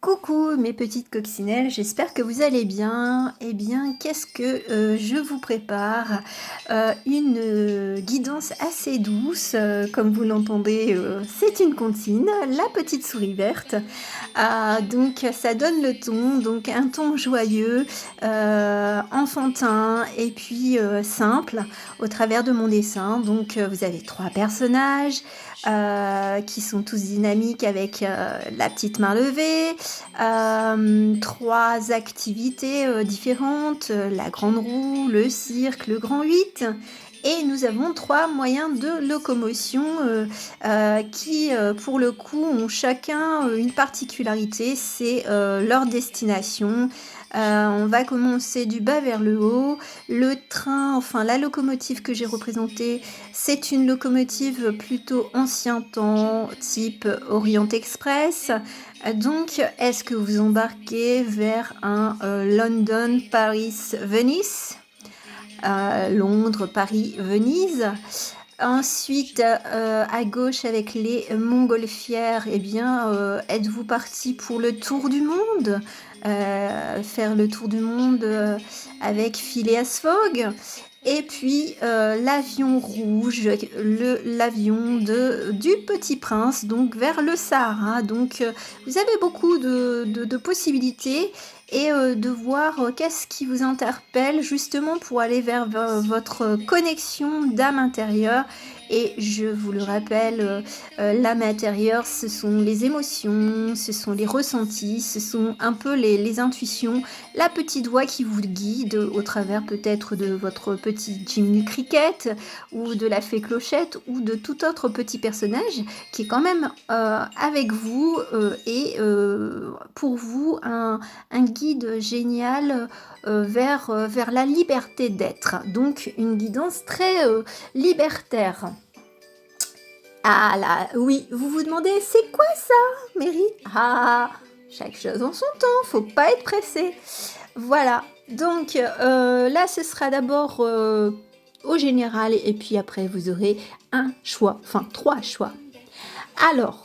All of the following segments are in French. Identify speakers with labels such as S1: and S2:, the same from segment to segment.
S1: Coucou mes petites coccinelles, j'espère que vous allez bien. Eh bien, qu'est-ce que je vous prépare? Une guidance assez douce, comme vous l'entendez, c'est une comptine, la petite souris verte. Donc ça donne le ton, donc un ton joyeux, enfantin et puis simple au travers de mon dessin. Donc vous avez 3 personnages, qui sont tous dynamiques avec, la petite main levée. 3 activités, différentes, la grande roue, le cirque, le grand 8. Et nous avons 3 moyens de locomotion, qui, pour le coup, ont chacun, une particularité, c'est, leur destination. On va commencer du bas vers le haut. Le train, enfin la locomotive que j'ai représentée, c'est une locomotive plutôt ancien temps, type Orient Express. Donc, est-ce que vous embarquez vers un London, Paris, Venise, Londres, Paris, Venise? Ensuite, à gauche avec les montgolfières, eh bien, êtes-vous parti pour le tour du monde? Faire le tour du monde avec Phileas Fogg? Et puis l'avion rouge, l'avion du Petit Prince, donc vers le Sahara. Donc vous avez beaucoup de possibilités et de voir qu'est-ce qui vous interpelle justement pour aller vers votre connexion d'âme intérieure. Et je vous le rappelle, l'âme intérieure, ce sont les émotions, ce sont les ressentis, ce sont un peu les intuitions, la petite voix qui vous guide au travers peut-être de votre petit Jiminy Cricket ou de la fée Clochette ou de tout autre petit personnage qui est quand même avec vous et pour vous un guide génial vers la liberté d'être. Donc une guidance très libertaire. Ah là, oui, vous vous demandez, c'est quoi ça, Mary? Ah, chaque chose en son temps, faut pas être pressé. Voilà, donc là ce sera d'abord au général et puis après vous aurez un choix, enfin 3 choix. Alors,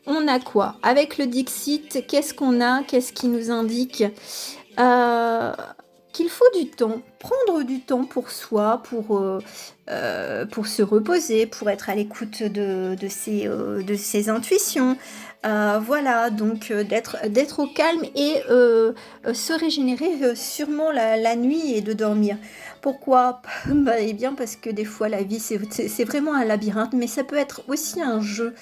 S1: on a quoi? Avec le Dixit, qu'est-ce qu'on a? Qu'est-ce qui nous indique euh, qu'il faut du temps, prendre du temps pour soi, pour se reposer, pour être à l'écoute de ses intuitions. Voilà, donc d'être au calme et se régénérer sûrement la nuit et de dormir. Pourquoi? Bah, eh bien parce que des fois la vie c'est vraiment un labyrinthe, mais ça peut être aussi un jeu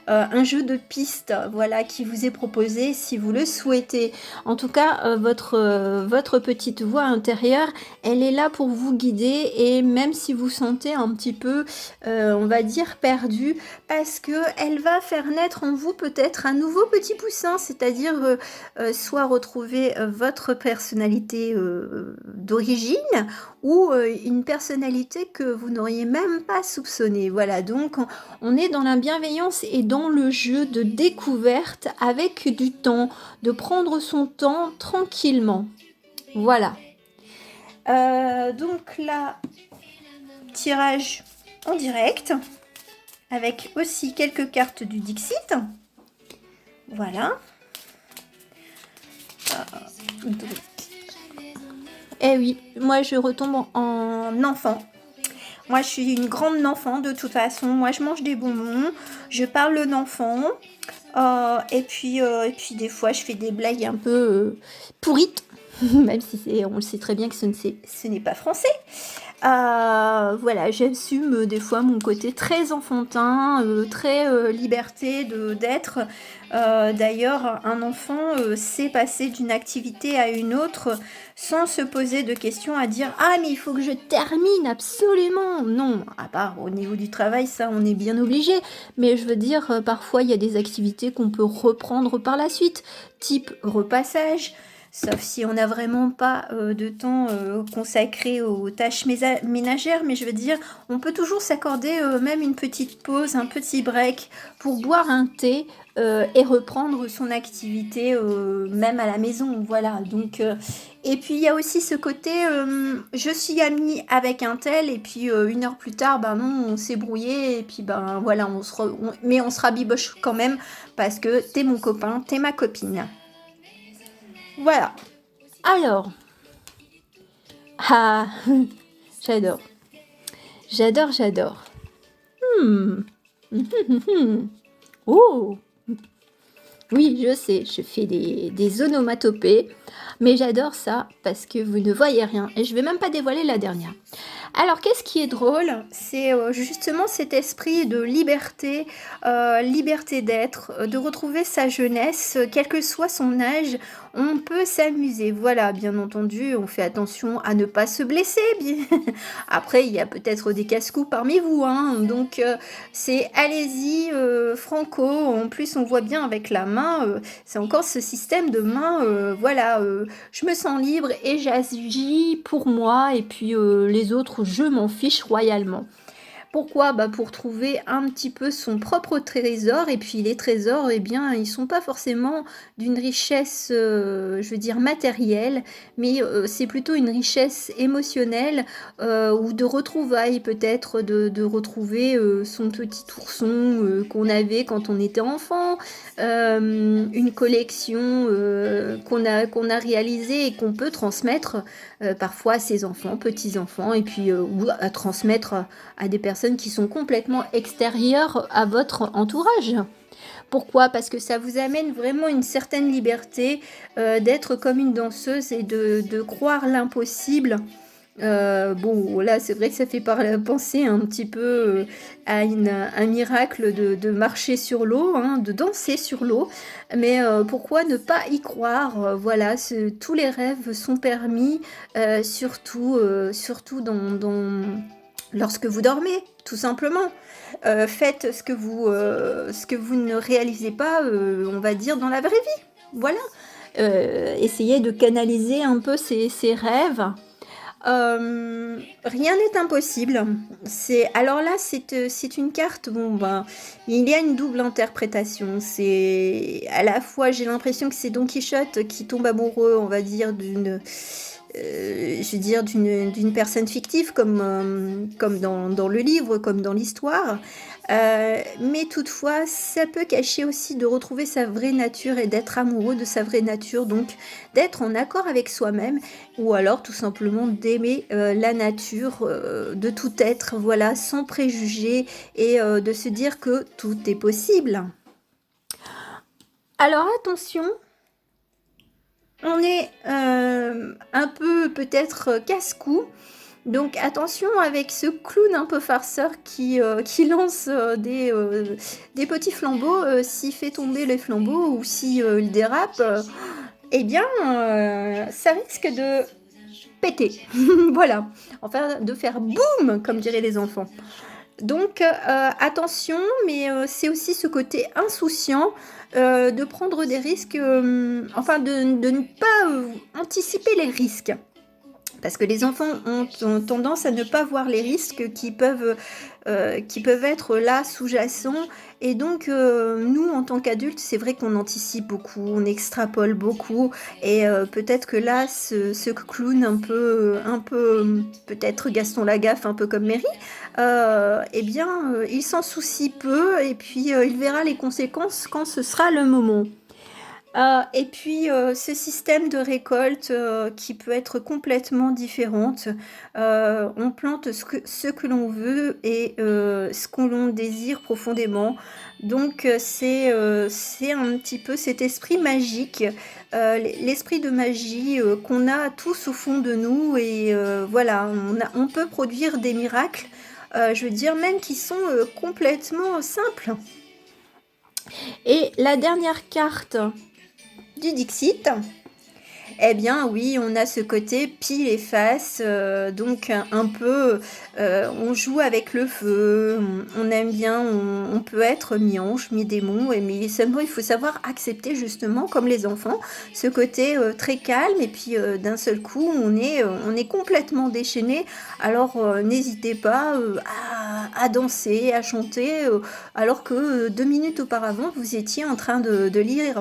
S1: de pistes, voilà, qui vous est proposé si vous le souhaitez. En tout cas, votre petite voix intérieure, elle est là pour vous guider et même si vous sentez un petit peu, on va dire, perdu, parce que elle va faire naître en vous peut-être un nouveau petit poussin, c'est-à-dire soit retrouver votre personnalité d'origine ou une personnalité que vous n'auriez même pas soupçonnée. Voilà, donc on est dans la bienveillance et dans le jeu de découverte avec du temps, de prendre son temps tranquillement. Voilà. Donc là, tirage en direct, avec aussi quelques cartes du Dixit. Voilà. Donc. Eh oui, moi je retombe en enfant. Moi je suis une grande enfant de toute façon. Moi je mange des bonbons, je parle l'enfant. Et puis des fois je fais des blagues un peu pourrites, même si on le sait très bien que ce n'est pas français. Voilà, j'assume des fois mon côté très enfantin, très liberté d'être. D'ailleurs, un enfant sait passer d'une activité à une autre sans se poser de questions à dire «Ah mais il faut que je termine absolument!» Non, à part au niveau du travail, ça on est bien obligé. Mais je veux dire, parfois il y a des activités qu'on peut reprendre par la suite, type repassage. Sauf si on n'a vraiment pas de temps consacré aux tâches ménagères, mais je veux dire, on peut toujours s'accorder même une petite pause, un petit break pour boire un thé et reprendre son activité même à la maison. Voilà. Donc, et puis il y a aussi ce côté, je suis amie avec un tel, et puis une heure plus tard, ben non, on s'est brouillé, et puis ben voilà, mais on se rabiboche quand même parce que t'es mon copain, t'es ma copine. Voilà. Alors, ah, j'adore, j'adore. Mmh. Oh! Oui, je sais, je fais des onomatopées, mais j'adore ça parce que vous ne voyez rien et je vais même pas dévoiler la dernière. Alors, qu'est-ce qui est drôle? C'est, justement cet esprit de liberté, liberté d'être, de retrouver sa jeunesse, quel que soit son âge, on peut s'amuser. Voilà, bien entendu, on fait attention à ne pas se blesser, bien après il y a peut-être des casse-cou parmi vous, hein, donc c'est allez-y, franco. En plus, on voit bien avec la main, c'est encore ce système de main, voilà, je me sens libre et j'agis pour moi et puis les autres, je m'en fiche royalement. Pourquoi? Bah, pour trouver un petit peu son propre trésor et puis les trésors, eh bien, ils sont pas forcément d'une richesse, je veux dire matérielle, mais c'est plutôt une richesse émotionnelle, ou de retrouvailles peut-être, de retrouver, son petit ourson, qu'on avait quand on était enfant, une collection, qu'on a réalisée et qu'on peut transmettre, parfois à ses enfants, petits-enfants et puis, ou à transmettre à des personnes qui sont complètement extérieures à votre entourage. Pourquoi? Parce que ça vous amène vraiment une certaine liberté, d'être comme une danseuse et de croire l'impossible. Bon, là, c'est vrai que ça fait penser un petit peu à un miracle de marcher sur l'eau, hein, de danser sur l'eau. Mais pourquoi ne pas y croire? Voilà, tous les rêves sont permis, surtout lorsque vous dormez, tout simplement. Faites ce que vous ne réalisez pas, on va dire, dans la vraie vie. Voilà. Essayez de canaliser un peu ces rêves. Rien n'est impossible. Alors là, c'est une carte, bon, ben, il y a une double interprétation. C'est à la fois, j'ai l'impression que c'est Don Quichotte qui tombe amoureux, on va dire, je veux dire, d'une personne fictive, comme dans le livre, comme dans l'histoire. Mais toutefois, ça peut cacher aussi de retrouver sa vraie nature et d'être amoureux de sa vraie nature, donc d'être en accord avec soi-même, ou alors tout simplement d'aimer la nature de tout être, voilà, sans préjugés, et de se dire que tout est possible. Alors attention, on est un peu peut-être casse-cou. Donc attention avec ce clown un peu farceur qui lance des petits flambeaux. S'il fait tomber les flambeaux ou si il dérape, eh bien ça risque de péter. Voilà. Enfin, de faire boum, comme diraient les enfants. Donc attention, mais c'est aussi ce côté insouciant, de prendre des risques, enfin de ne pas anticiper les risques. Parce que les enfants ont tendance à ne pas voir les risques qui peuvent être là, sous-jacents. Et donc, nous, en tant qu'adultes, c'est vrai qu'on anticipe beaucoup, on extrapole beaucoup. Et peut-être que là, ce clown un peu, peut-être Gaston Lagaffe, un peu comme Mary, eh bien, il s'en soucie peu et puis il verra les conséquences quand ce sera le moment. Et puis ce système de récolte qui peut être complètement différente. On plante ce que l'on veut et ce que l'on désire profondément. Donc c'est un petit peu cet esprit magique, l'esprit de magie qu'on a tous au fond de nous. Et voilà, on peut produire des miracles, je veux dire même qui sont complètement simples. Et la dernière carte du Dixit, eh bien oui, on a ce côté pile et face, donc un peu, on joue avec le feu, on aime bien, on peut être mi-ange, mi-démon, mais seulement il faut savoir accepter justement, comme les enfants, ce côté très calme, et puis d'un seul coup, on est complètement déchaîné. Alors n'hésitez pas à danser, à chanter, alors que 2 minutes auparavant, vous étiez en train de lire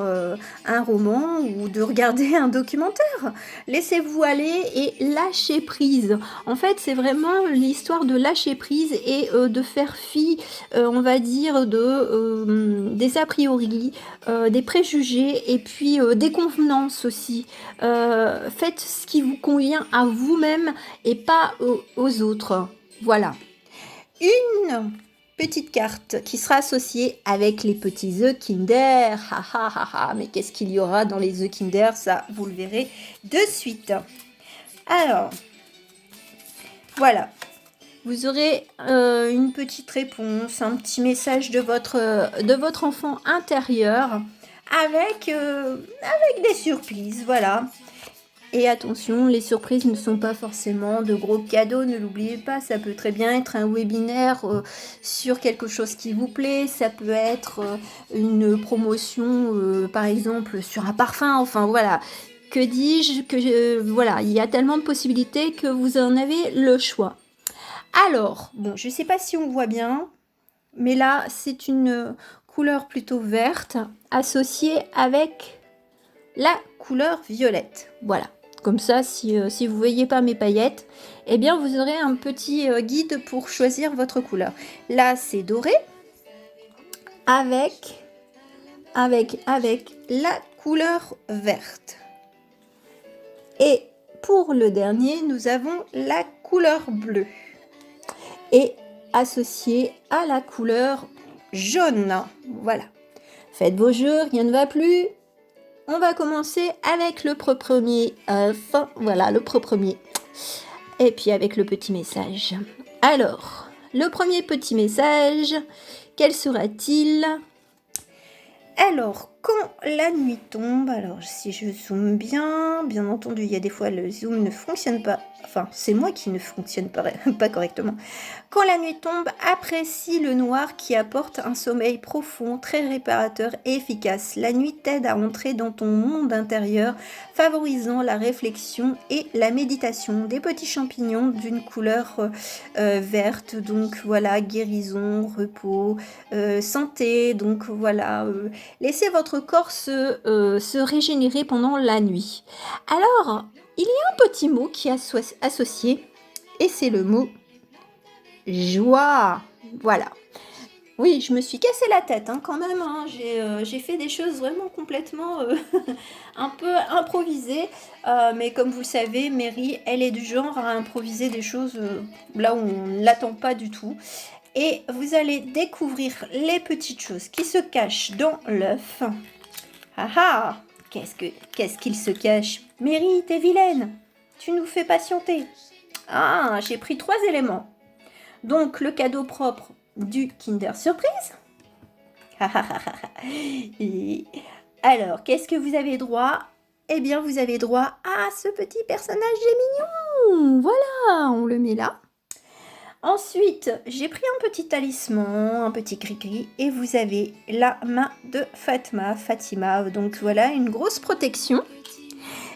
S1: un roman ou de regarder un documentaire. alimentaire. Laissez-vous aller et lâchez prise. En fait, c'est vraiment l'histoire de lâcher prise et de faire fi, on va dire, des a priori, des préjugés et puis des convenances aussi. Faites ce qui vous convient à vous-même et pas aux autres. Voilà. Une petite carte qui sera associée avec les petits œufs Kinder. Ha ha ha ha. Mais qu'est-ce qu'il y aura dans les œufs Kinder? Ça, vous le verrez de suite. Alors, voilà. Vous aurez une petite réponse, un petit message de votre enfant intérieur avec des surprises. Voilà. Et attention, les surprises ne sont pas forcément de gros cadeaux, ne l'oubliez pas, ça peut très bien être un webinaire sur quelque chose qui vous plaît, ça peut être une promotion par exemple sur un parfum, enfin voilà, que dis-je, voilà, il y a tellement de possibilités que vous en avez le choix. Alors, bon, je ne sais pas si on voit bien, mais là c'est une couleur plutôt verte associée avec la couleur violette, voilà. Comme ça, si vous ne voyez pas mes paillettes, eh bien, vous aurez un petit guide pour choisir votre couleur. Là, c'est doré avec la couleur verte. Et pour le dernier, nous avons la couleur bleue. Et associée à la couleur jaune. Voilà. Faites vos jeux, rien ne va plus. On va commencer avec le premier œuf, voilà le premier, et puis avec le petit message. Alors, le premier petit message, quel sera-t-il? Alors, quand la nuit tombe, alors si je zoome bien entendu, il y a des fois le zoom ne fonctionne pas, enfin c'est moi qui ne fonctionne pas correctement. Quand la nuit tombe, apprécie le noir qui apporte un sommeil profond, très réparateur et efficace. La nuit t'aide à entrer dans ton monde intérieur, favorisant la réflexion et la méditation. Des petits champignons d'une couleur verte, donc voilà, guérison, repos, santé, donc voilà, laissez votre corps se régénérer pendant la nuit. Alors, il y a un petit mot qui est associé, et c'est le mot joie. Voilà. Oui, je me suis cassé la tête quand même. J'ai fait des choses vraiment complètement un peu improvisées. Mais comme vous le savez, Mary, elle est du genre à improviser des choses là où on ne l'attend pas du tout. Et vous allez découvrir les petites choses qui se cachent dans l'œuf. Ah ah! Qu'est-ce qu'il se cache? Mary, t'es vilaine! Tu nous fais patienter! Ah, j'ai pris 3 éléments. Donc, le cadeau propre du Kinder Surprise. Et alors, qu'est-ce que vous avez droit? Eh bien, vous avez droit à ce petit personnage mignon. Voilà, on le met là. Ensuite, j'ai pris un petit talisman, un petit gris-gris, et vous avez la main de Fatima. Donc voilà, une grosse protection.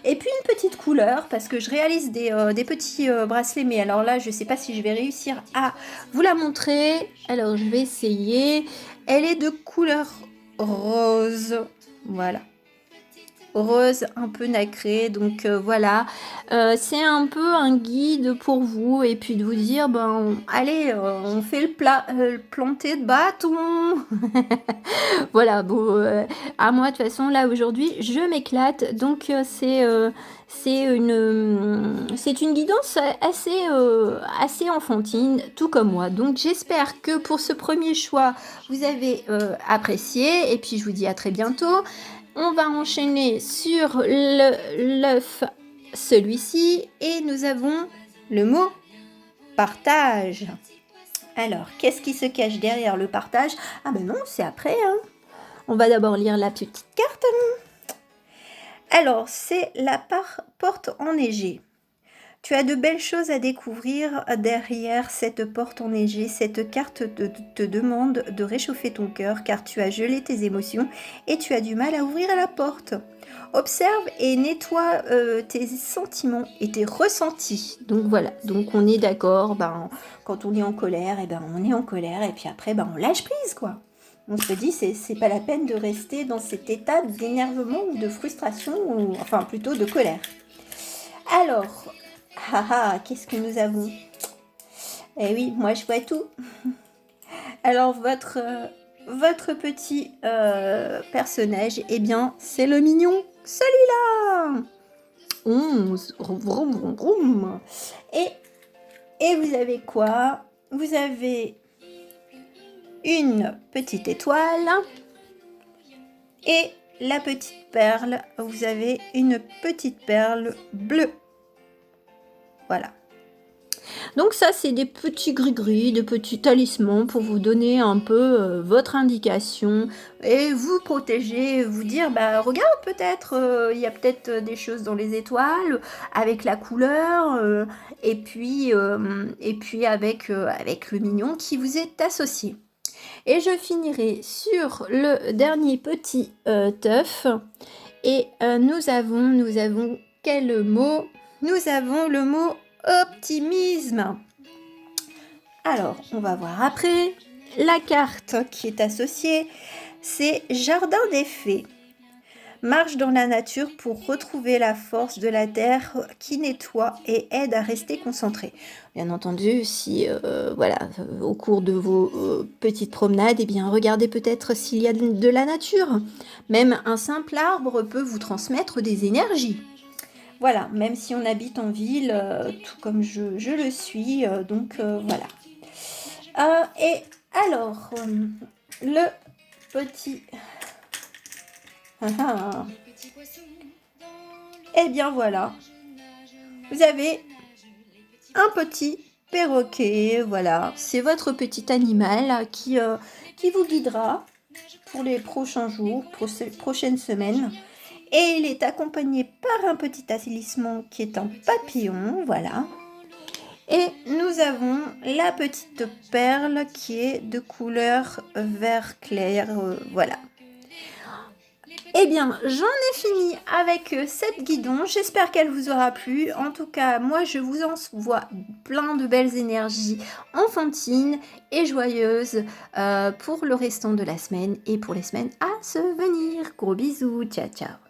S1: Et puis une petite couleur, parce que je réalise des petits bracelets, mais alors là, je ne sais pas si je vais réussir à vous la montrer. Alors, je vais essayer. Elle est de couleur rose. Voilà. Rose un peu nacré, donc voilà, c'est un peu un guide pour vous et puis de vous dire allez, on fait le planter de bâton. Voilà, bon, à moi de toute façon là aujourd'hui je m'éclate, donc c'est une guidance assez enfantine, tout comme moi. Donc j'espère que pour ce premier choix vous avez apprécié et puis je vous dis à très bientôt. On va enchaîner sur l'œuf, celui-ci, et nous avons le mot partage. Alors, qu'est-ce qui se cache derrière le partage? Ah ben non, c'est après. On va d'abord lire la petite carte. Alors, c'est la porte enneigée. Tu as de belles choses à découvrir derrière cette porte enneigée. Cette carte te demande de réchauffer ton cœur car tu as gelé tes émotions et tu as du mal à ouvrir la porte. Observe et nettoie tes sentiments et tes ressentis. Donc voilà, donc on est d'accord, quand on est en colère, on est en colère et puis après on lâche prise quoi. On se dit, c'est pas la peine de rester dans cet état d'énervement ou de frustration, ou enfin plutôt de colère. Alors, qu'est-ce que nous avons? Eh oui, moi je vois tout. Alors, votre petit personnage, eh bien, c'est le mignon, celui-là. 11, vroom, vroom, vroom. Et vous avez quoi? Vous avez une petite étoile et la petite perle, vous avez une petite perle bleue. Voilà. Donc ça, c'est des petits gris-gris, des petits talismans pour vous donner un peu votre indication et vous protéger, vous dire, bah regarde peut-être, il y a peut-être des choses dans les étoiles avec la couleur et puis avec le mignon qui vous est associé. Et je finirai sur le dernier petit teuf. Et nous avons quel mot? Nous avons le mot optimisme. Alors, on va voir après. La carte qui est associée, c'est Jardin des Fées. Marche dans la nature pour retrouver la force de la terre qui nettoie et aide à rester concentré. Bien entendu, si au cours de vos petites promenades, eh bien, regardez peut-être s'il y a de la nature. Même un simple arbre peut vous transmettre des énergies. Voilà, même si on habite en ville, tout comme je le suis, voilà. Et alors, le petit... Eh bien voilà, vous avez un petit perroquet, voilà, c'est votre petit animal qui vous guidera pour les prochains jours, pour ces prochaines semaines. Et il est accompagné par un petit talisman qui est un papillon, voilà. Et nous avons la petite perle qui est de couleur vert clair, voilà. Eh bien, j'en ai fini avec cette guidon. J'espère qu'elle vous aura plu. En tout cas, moi, je vous envoie plein de belles énergies enfantines et joyeuses pour le restant de la semaine et pour les semaines à se venir. Gros bisous, ciao, ciao.